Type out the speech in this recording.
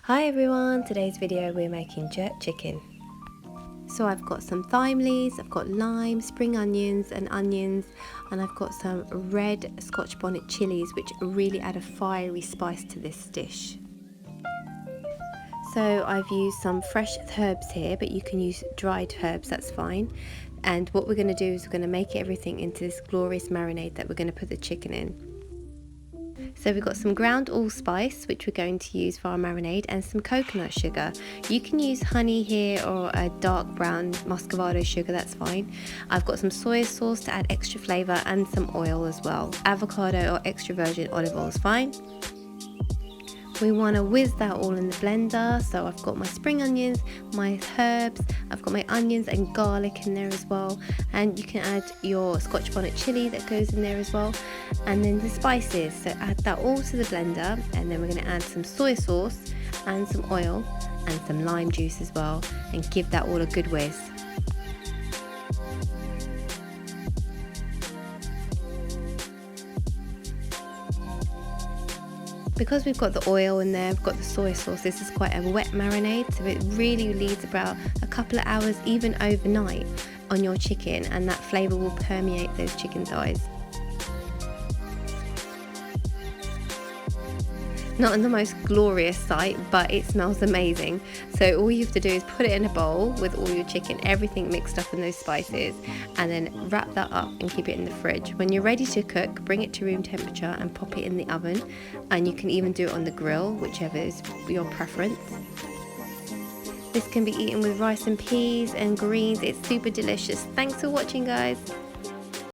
Hi everyone, today's video we're making jerk chicken. So I've got some thyme leaves, I've got lime, spring onions and I've got some red Scotch bonnet chilies which really add a fiery spice to this dish. So I've used some fresh herbs here, but you can use dried herbs, that's fine. And what we're going to do is we're going to make everything into this glorious marinade that we're going to put the chicken in. So we've got some ground allspice, which we're going to use for our marinade, and some coconut sugar. You can use honey here or a dark brown muscovado sugar, that's fine. I've got some soy sauce to add extra flavour and some oil as well. Avocado or extra virgin olive oil is fine. We want to whiz that all in the blender. So I've got my spring onions, my herbs, I've got my onions and garlic in there as well, and you can add your Scotch bonnet chili that goes in there as well, and then the spices. So add that all to the blender, and then we're going to add some soy sauce and some oil and some lime juice as well, and give that all a good whiz. Because we've got the oil in there, we've got the soy sauce, this is quite a wet marinade, so it really leaves about a couple of hours, even overnight, on your chicken, and that flavour will permeate those chicken thighs. Not in the most glorious sight, but it smells amazing. So all you have to do is put it in a bowl with all your chicken, everything mixed up in those spices, and then wrap that up and keep it in the fridge. When you're ready to cook, bring it to room temperature and pop it in the oven, and you can even do it on the grill, whichever is your preference. This can be eaten with rice and peas and greens. It's super delicious. Thanks for watching, guys.